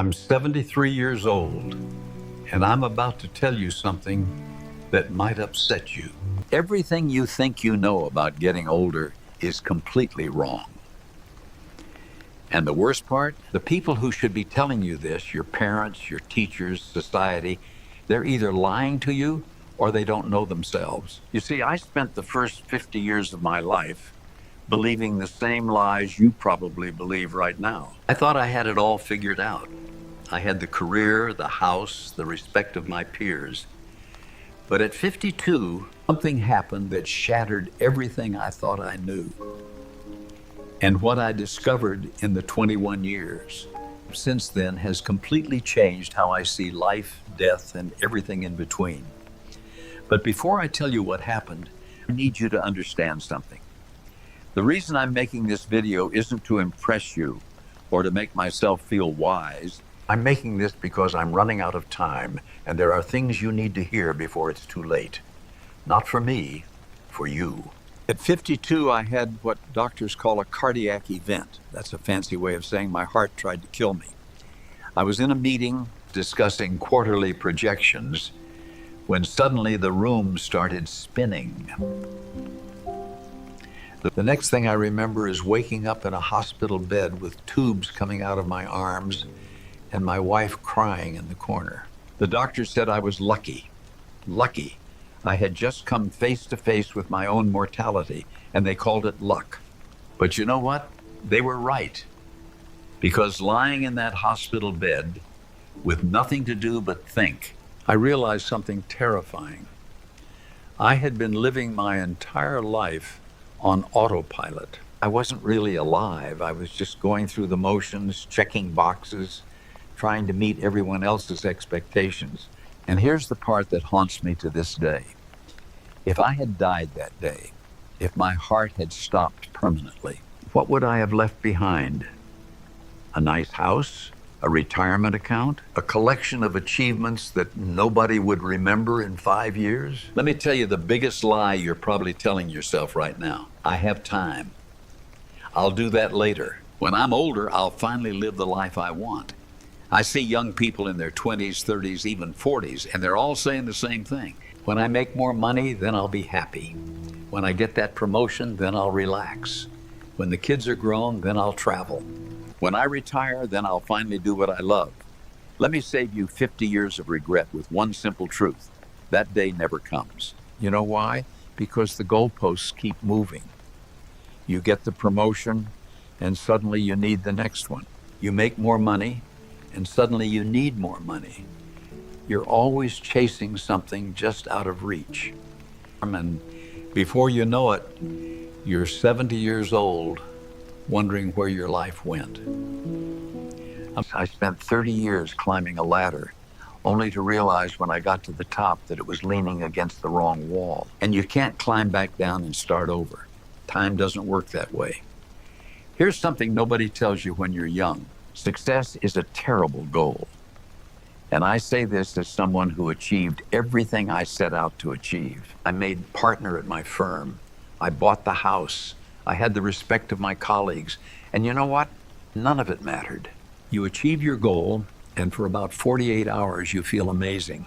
I'm 73 years old, and I'm about to tell you something that might upset you. Everything you think you know about getting older is completely wrong. And the worst part, the people who should be telling you this, your parents, your teachers, society, they're either lying to you or they don't know themselves. You see, I spent the first 50 years of my life believing the same lies you probably believe right now. I thought I had it all figured out. I had the career, the house, the respect of my peers. But at 52, something happened that shattered everything I thought I knew. And what I discovered in the 21 years since then has completely changed how I see life, death, and everything in between. But before I tell you what happened, I need you to understand something. The reason I'm making this video isn't to impress you or to make myself feel wise. I'm making this because I'm running out of time, and there are things you need to hear before it's too late. Not for me, for you. At 52, I had what doctors call a cardiac event. That's a fancy way of saying my heart tried to kill me. I was in a meeting discussing quarterly projections when suddenly the room started spinning. The next thing I remember is waking up in a hospital bed with tubes coming out of my arms and my wife crying in the corner. The doctor said I was lucky. I had just come face to face with my own mortality, and they called it luck. But you know what? They were right. Because lying in that hospital bed with nothing to do but think, I realized something terrifying. I had been living my entire life on autopilot. I wasn't really alive. I was just going through the motions, checking boxes, trying to meet everyone else's expectations. And here's the part that haunts me to this day. If I had died that day, if my heart had stopped permanently, what would I have left behind? A nice house? A retirement account? A collection of achievements that nobody would remember in 5 years? Let me tell you the biggest lie you're probably telling yourself right now. I have time. I'll do that later. When I'm older, I'll finally live the life I want. I see young people in their 20s, 30s, even 40s, and they're all saying the same thing. When I make more money, then I'll be happy. When I get that promotion, then I'll relax. When the kids are grown, then I'll travel. When I retire, then I'll finally do what I love. Let me save you 50 years of regret with one simple truth. That day never comes. You know why? Because the goalposts keep moving. You get the promotion, and suddenly you need the next one. You make more money, and suddenly you need more money. You're always chasing something just out of reach. And before you know it, you're 70 years old, wondering where your life went. I spent 30 years climbing a ladder, only to realize when I got to the top that it was leaning against the wrong wall. And you can't climb back down and start over. Time doesn't work that way. Here's something nobody tells you when you're young. Success is a terrible goal. And I say this as someone who achieved everything I set out to achieve. I made partner at my firm. I bought the house. I had the respect of my colleagues. And you know what? None of it mattered. You achieve your goal, and for about 48 hours, you feel amazing.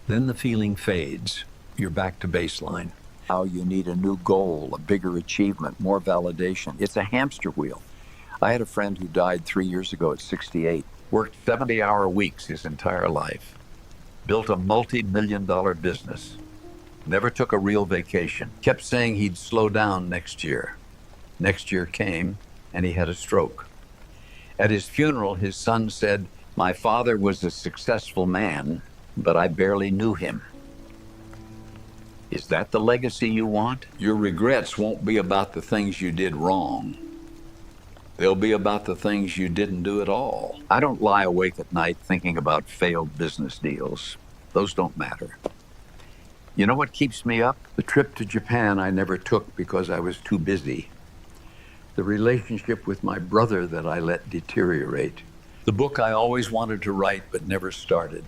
Then the feeling fades. You're back to baseline. Now you need a new goal, a bigger achievement, more validation. It's a hamster wheel. I had a friend who died 3 years ago at 68, worked 70-hour weeks his entire life, built a multi-million-dollar business, never took a real vacation, kept saying he'd slow down next year. Next year came, and he had a stroke. At his funeral, his son said, "My father was a successful man, but I barely knew him." Is that the legacy you want? Your regrets won't be about the things you did wrong. They'll be about the things you didn't do at all. I don't lie awake at night thinking about failed business deals. Those don't matter. You know what keeps me up? The trip to Japan I never took because I was too busy. The relationship with my brother that I let deteriorate. The book I always wanted to write but never started.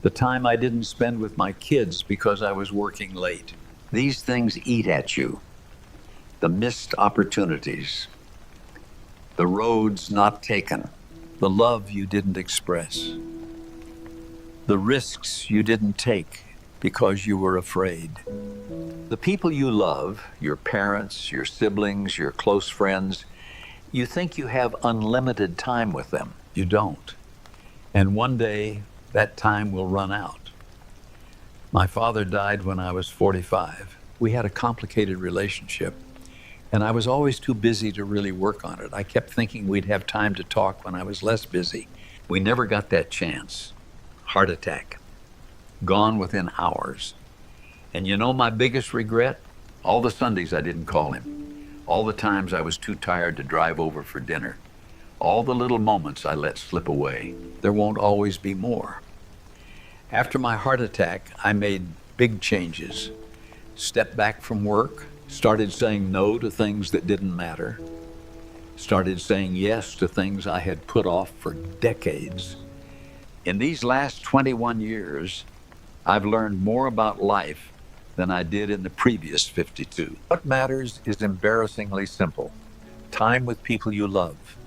The time I didn't spend with my kids because I was working late. These things eat at you. The missed opportunities. The roads not taken. the love you didn't express, the risks you didn't take because you were afraid. The people you love, your parents, your siblings, your close friends, you think you have unlimited time with them. You don't. And one day, that time will run out. My father died when I was 45. We had a complicated relationship, and I was always too busy to really work on it. I kept thinking we'd have time to talk when I was less busy. We never got that chance. Heart attack. Gone within hours. And you know my biggest regret? All the Sundays I didn't call him. All the times I was too tired to drive over for dinner. All the little moments I let slip away. There won't always be more. After my heart attack, I made big changes. Stepped back from work, started saying no to things that didn't matter. Started saying yes to things I had put off for decades. In these last 21 years, I've learned more about life than I did in the previous 52. What matters is embarrassingly simple. Time with people you love.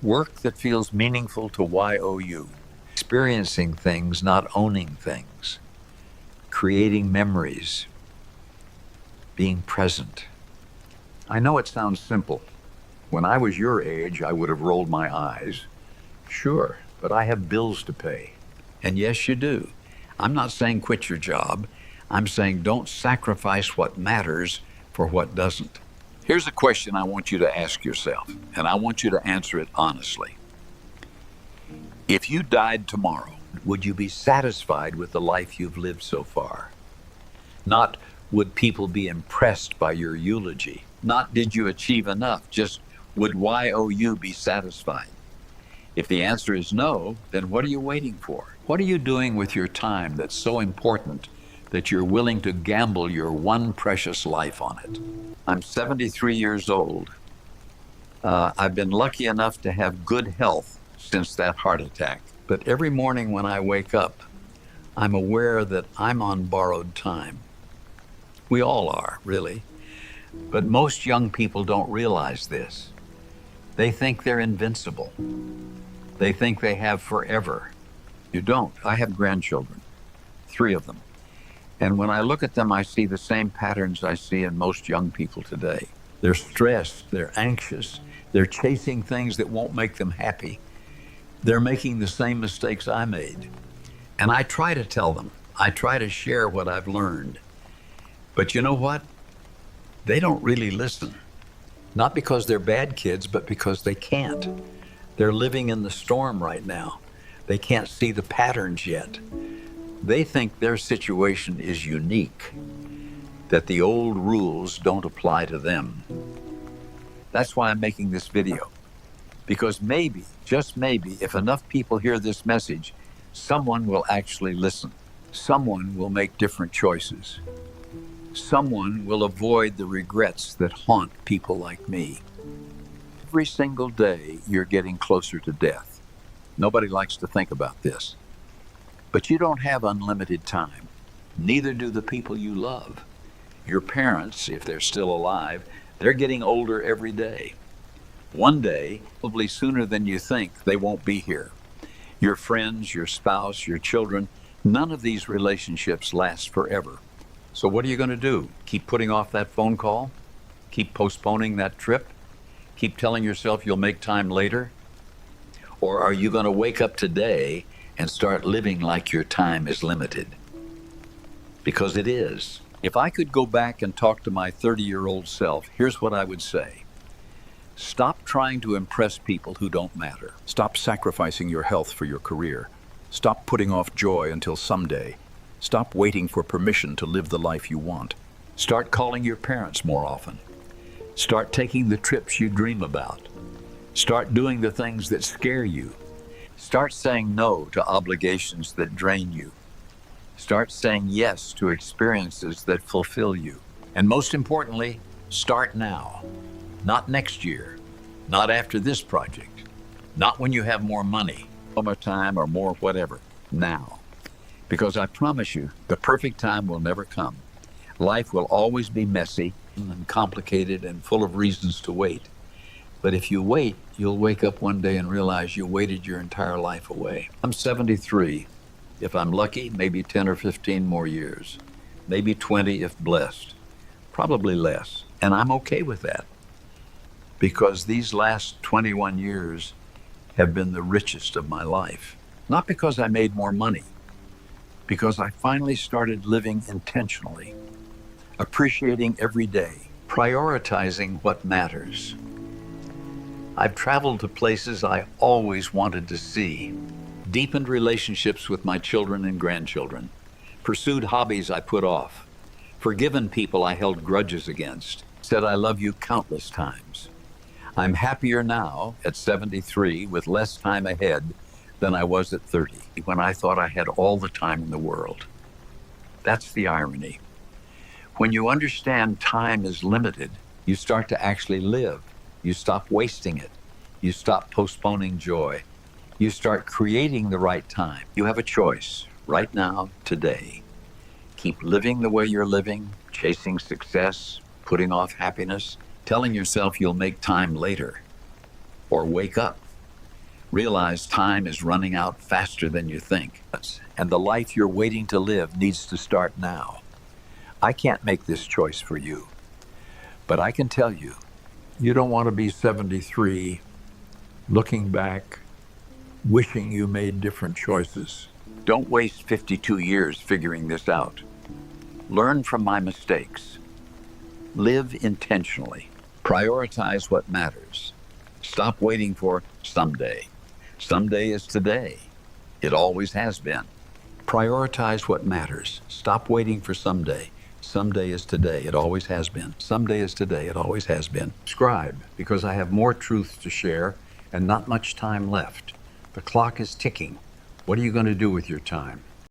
Work that feels meaningful to YOU. Experiencing things, not owning things. Creating memories. Being present. I know it sounds simple. When I was your age, I would have rolled my eyes. Sure, but I have bills to pay. And yes, you do. I'm not saying quit your job. I'm saying don't sacrifice what matters for what doesn't. Here's a question I want you to ask yourself, and I want you to answer it honestly. If you died tomorrow, would you be satisfied with the life you've lived so far? Not would people be impressed by your eulogy? Not did you achieve enough? Just would YOU be satisfied? If the answer is no, then what are you waiting for? What are you doing with your time that's so important that you're willing to gamble your one precious life on it? I'm 73 years old. I've been lucky enough to have good health since that heart attack. But every morning when I wake up, I'm aware that I'm on borrowed time. We all are, really. But most young people don't realize this. They think they're invincible. They think they have forever. You don't. I have grandchildren, 3 of them. And when I look at them, I see the same patterns I see in most young people today. They're stressed, they're anxious, they're chasing things that won't make them happy. They're making the same mistakes I made. And I try to tell them, I try to share what I've learned. But you know what? They don't really listen. Not because they're bad kids, but because they can't. They're living in the storm right now. They can't see the patterns yet. They think their situation is unique, that the old rules don't apply to them. That's why I'm making this video. Because maybe, just maybe, if enough people hear this message, someone will actually listen. Someone will make different choices. Someone will avoid the regrets that haunt people like me. Every single day, you're getting closer to death. Nobody likes to think about this. But you don't have unlimited time. Neither do the people you love. Your parents, if they're still alive, they're getting older every day. One day, probably sooner than you think, they won't be here. Your friends, your spouse, your children, none of these relationships last forever. So what are you going to do? Keep putting off that phone call? Keep postponing that trip? Keep telling yourself you'll make time later? Or are you going to wake up today and start living like your time is limited? Because it is. If I could go back and talk to my 30-year-old self, here's what I would say. Stop trying to impress people who don't matter. Stop sacrificing your health for your career. Stop putting off joy until someday. Stop waiting for permission to live the life you want. Start calling your parents more often. Start taking the trips you dream about. Start doing the things that scare you. Start saying no to obligations that drain you. Start saying yes to experiences that fulfill you. And most importantly, start now. Not next year. Not after this project. Not when you have more money, or more time, or more whatever. Now. Because I promise you, the perfect time will never come. Life will always be messy and complicated and full of reasons to wait. But if you wait, you'll wake up one day and realize you waited your entire life away. I'm 73. If I'm lucky, maybe 10 or 15 more years. Maybe 20 if blessed. Probably less. And I'm okay with that. Because these last 21 years have been the richest of my life. Not because I made more money, because I finally started living intentionally, appreciating every day, prioritizing what matters. I've traveled to places I always wanted to see, deepened relationships with my children and grandchildren, pursued hobbies I put off, forgiven people I held grudges against, said I love you countless times. I'm happier now at 73 with less time ahead than I was at 30 when I thought I had all the time in the world. That's the irony. When you understand time is limited, you start to actually live. You stop wasting it. You stop postponing joy. You start creating the right time. You have a choice right now, today. Keep living the way you're living, chasing success, putting off happiness, telling yourself you'll make time later. Or wake up. Realize time is running out faster than you think. And the life you're waiting to live needs to start now. I can't make this choice for you. But I can tell you, you don't want to be 73, looking back, wishing you made different choices. Don't waste 52 years figuring this out. Learn from my mistakes. Live intentionally. Prioritize what matters. Stop waiting for someday. Someday is today. It always has been. Prioritize what matters. Stop waiting for someday. Someday is today. It always has been. Someday is today. It always has been. Subscribe, because I have more truth to share and not much time left. The clock is ticking. What are you going to do with your time?